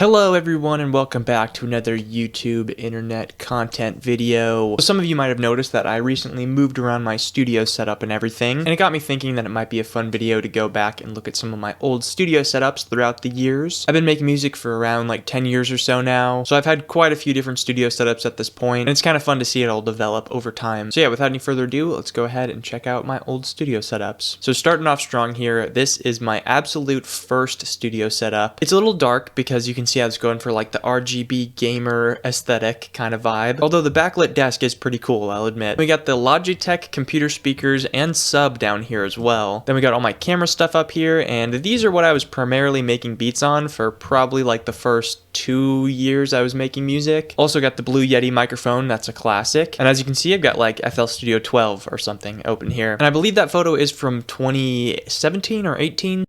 Hello everyone and welcome back to another YouTube internet content video. So some of you might have noticed that I recently moved around my studio setup and everything, and it got me thinking that it might be a fun video to go back and look at some of my old studio setups throughout the years. I've been making music for around like 10 years or so now, so I've had quite a few different studio setups at this point, and it's kind of fun to see it all develop over time. So yeah, without any further ado, let's go ahead and check out my old studio setups. So starting off strong here, this is my absolute first studio setup. It's a little dark because you can see I was going for like the RGB gamer aesthetic kind of vibe. Although the backlit desk is pretty cool, I'll admit. We got the Logitech computer speakers and sub down here as well. Then we got all my camera stuff up here, and these are what I was primarily making beats on for probably like the first 2 years I was making music. Also got the Blue Yeti microphone, that's a classic. And as you can see, I've got like FL Studio 12 or something open here. And I believe that photo is from 2017 or 18.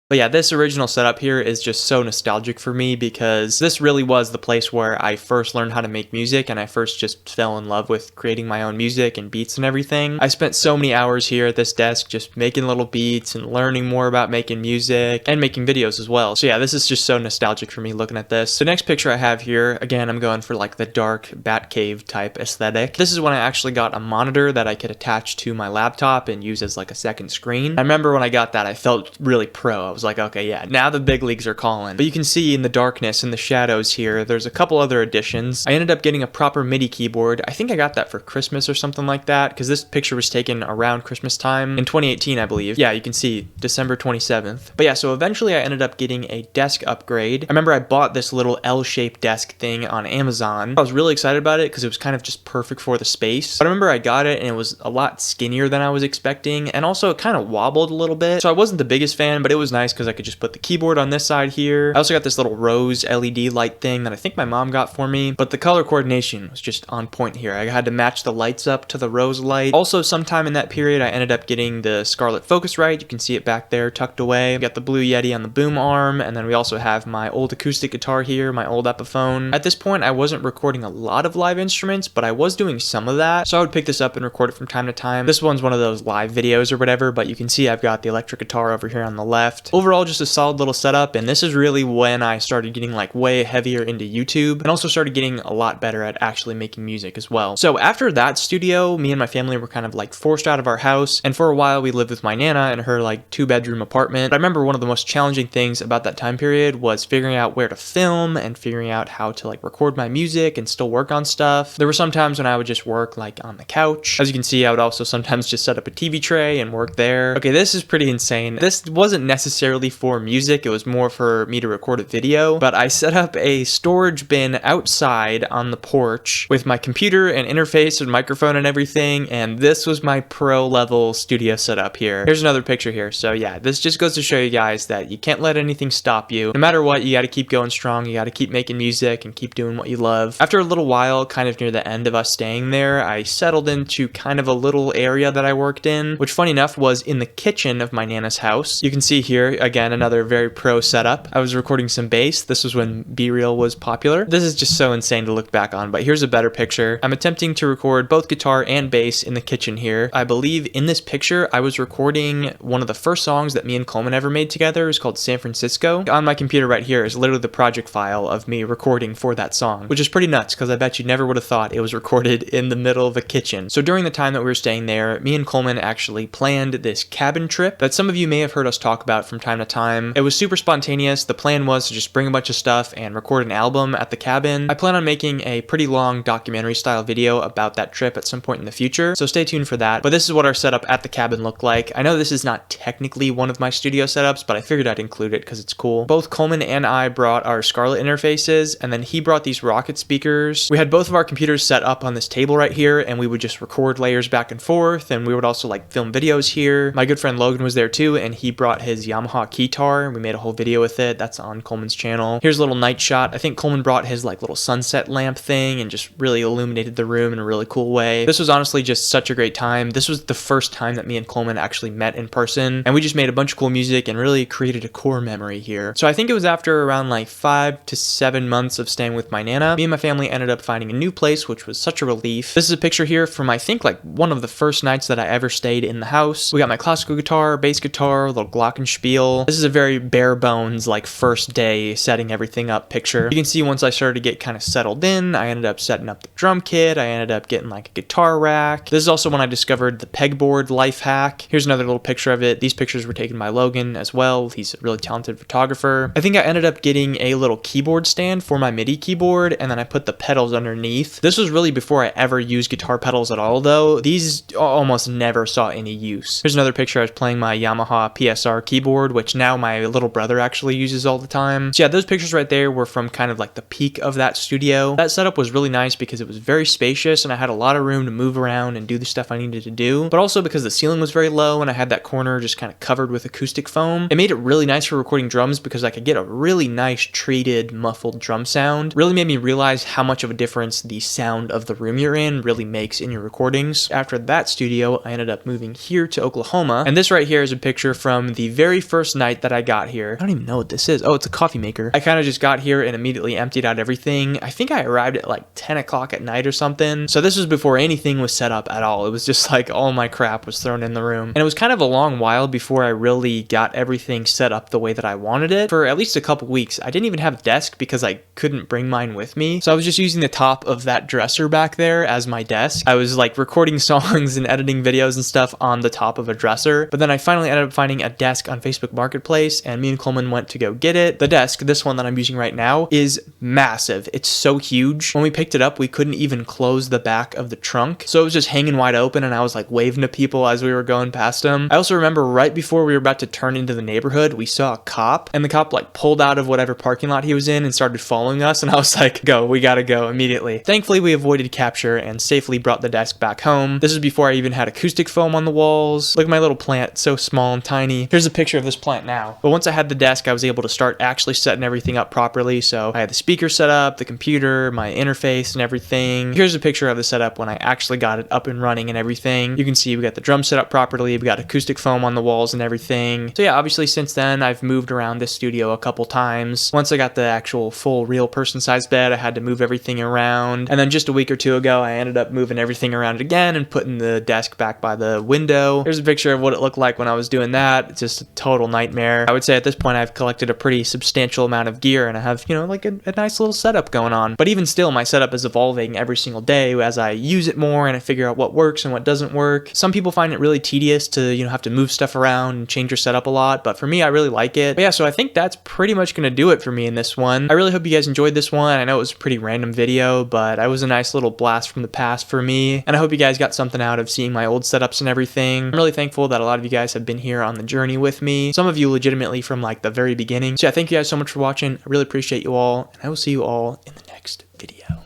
But yeah, this original setup here is just so nostalgic for me because this really was the place where I first learned how to make music and I first just fell in love with creating my own music and beats and everything. I spent so many hours here at this desk just making little beats and learning more about making music and making videos as well. So yeah, this is just so nostalgic for me looking at this. The next picture I have here, again, I'm going for like the dark Batcave type aesthetic. This is when I actually got a monitor that I could attach to my laptop and use as like a second screen. I remember when I got that, I felt really pro. I was like, okay, yeah, now the big leagues are calling. But you can see in the darkness and the shadows here, there's a couple other additions. I ended up getting a proper MIDI keyboard. I think I got that for Christmas or something like that, because this picture was taken around Christmas time in 2018, I believe. Yeah, you can see December 27th. But yeah, so eventually I ended up getting a desk upgrade. I remember I bought this little L-shaped desk thing on Amazon. I was really excited about it because it was kind of just perfect for the space. But I remember I got it and it was a lot skinnier than I was expecting, and also it kind of wobbled a little bit. So I wasn't the biggest fan, but it was nice because I could just put the keyboard on this side here. I also got this little rose LED light thing that I think my mom got for me, but the color coordination was just on point here. I had to match the lights up to the rose light. Also, sometime in that period, I ended up getting the Scarlett Focusrite. You can see it back there tucked away. We got the Blue Yeti on the boom arm, and then we also have my old acoustic guitar here, my old Epiphone. At this point, I wasn't recording a lot of live instruments, but I was doing some of that, so I would pick this up and record it from time to time. This one's one of those live videos or whatever, but you can see I've got the electric guitar over here on the left. Overall, just a solid little setup, and this is really when I started getting like way heavier into YouTube and also started getting a lot better at actually making music as well. So after that studio, me and my family were kind of like forced out of our house, and for a while we lived with my Nana in her like 2-bedroom apartment. But I remember one of the most challenging things about that time period was figuring out where to film and figuring out how to like record my music and still work on stuff. There were some times when I would just work like on the couch. As you can see, I would also sometimes just set up a TV tray and work there. Okay, this is pretty insane. This wasn't necessarily for music, it was more for me to record a video, but I set up a storage bin outside on the porch with my computer and interface and microphone and everything, and this was my pro level studio setup here. Here's another picture here. So yeah, this just goes to show you guys that you can't let anything stop you. No matter what, you got to keep going strong, you got to keep making music and keep doing what you love. After a little while, kind of near the end of us staying there, I settled into kind of a little area that I worked in, which funny enough was in the kitchen of my Nana's house. You can see here, again, another very pro setup. I was recording some bass. This was when B-Reel was popular. This is just so insane to look back on, but here's a better picture. I'm attempting to record both guitar and bass in the kitchen here. I believe in this picture, I was recording one of the first songs that me and Coleman ever made together. It was called San Francisco. On my computer right here is literally the project file of me recording for that song, which is pretty nuts because I bet you never would have thought it was recorded in the middle of a kitchen. So during the time that we were staying there, me and Coleman actually planned this cabin trip that some of you may have heard us talk about from time to time. It was super spontaneous. The plan was to just bring a bunch of stuff and record an album at the cabin. I plan on making a pretty long documentary style video about that trip at some point in the future, so stay tuned for that. But this is what our setup at the cabin looked like. I know this is not technically one of my studio setups, but I figured I'd include it because it's cool. Both Coleman and I brought our Scarlett interfaces, and then he brought these Rocket speakers. We had both of our computers set up on this table right here, and we would just record layers back and forth, and we would also like film videos here. My good friend Logan was there too, and he brought his Yamaha keytar, and we made a whole video with it. That's on Coleman's channel. Here's a little night shot. I think Coleman brought his like little sunset lamp thing and just really illuminated the room in a really cool way. This was honestly just such a great time. This was the first time that me and Coleman actually met in person, and we just made a bunch of cool music and really created a core memory here. So I think it was after around like 5 to 7 months of staying with my Nana, me and my family ended up finding a new place, which was such a relief. This is a picture here from I think like one of the first nights that I ever stayed in the house. We got my classical guitar, bass guitar, a little glockenspiel, feel. This is a very bare bones, like first day setting everything up picture. You can see once I started to get kind of settled in, I ended up setting up the drum kit. I ended up getting like a guitar rack. This is also when I discovered the pegboard life hack. Here's another little picture of it. These pictures were taken by Logan as well. He's a really talented photographer. I think I ended up getting a little keyboard stand for my MIDI keyboard, and then I put the pedals underneath. This was really before I ever used guitar pedals at all though. These almost never saw any use. Here's another picture. I was playing my Yamaha PSR keyboard, which now my little brother actually uses all the time. So yeah, those pictures right there were from kind of like the peak of that studio. That setup was really nice because it was very spacious and I had a lot of room to move around and do the stuff I needed to do, but also because the ceiling was very low and I had that corner just kind of covered with acoustic foam. It made it really nice for recording drums because I could get a really nice treated muffled drum sound. Really made me realize how much of a difference the sound of the room you're in really makes in your recordings. After that studio, I ended up moving here to Oklahoma, and this right here is a picture from the very first night that I got here. I don't even know what this is. Oh, it's a coffee maker. I kind of just got here and immediately emptied out everything. I think I arrived at like 10 o'clock at night or something. So this was before anything was set up at all. It was just like all my crap was thrown in the room. And it was kind of a long while before I really got everything set up the way that I wanted it. For at least a couple weeks, I didn't even have a desk because I couldn't bring mine with me. So I was just using the top of that dresser back there as my desk. I was like recording songs and editing videos and stuff on the top of a dresser. But then I finally ended up finding a desk on Facebook Marketplace, and me and Coleman went to go get it. The desk, this one that I'm using right now, is massive. It's so huge. When we picked it up, we couldn't even close the back of the trunk. So it was just hanging wide open, and I was like waving to people as we were going past them. I also remember right before we were about to turn into the neighborhood, we saw a cop, and the cop like pulled out of whatever parking lot he was in and started following us, and I was like, go, we gotta go immediately. Thankfully, we avoided capture and safely brought the desk back home. This is before I even had acoustic foam on the walls. Look at my little plant, so small and tiny. Here's a picture of this plant now. But once I had the desk, I was able to start actually setting everything up properly. So I had the speaker set up, the computer, my interface and everything. Here's a picture of the setup when I actually got it up and running and everything. You can see we got the drum set up properly. We got acoustic foam on the walls and everything. So yeah, obviously since then I've moved around this studio a couple times. Once I got the actual full real person-sized bed, I had to move everything around. And then just a week or two ago, I ended up moving everything around again and putting the desk back by the window. Here's a picture of what it looked like when I was doing that. It's just a total nightmare. I would say at this point I've collected a pretty substantial amount of gear and I have, you know, like a nice little setup going on. But even still, my setup is evolving every single day as I use it more and I figure out what works and what doesn't work. Some people find it really tedious to, you know, have to move stuff around and change your setup a lot, but for me, I really like it. But yeah, so I think that's pretty much gonna do it for me in this one. I really hope you guys enjoyed this one. I know it was a pretty random video, but it was a nice little blast from the past for me, and I hope you guys got something out of seeing my old setups and everything. I'm really thankful that a lot of you guys have been here on the journey with me. Some of you legitimately from like the very beginning. So yeah, thank you guys so much for watching. I really appreciate you all, and I will see you all in the next video.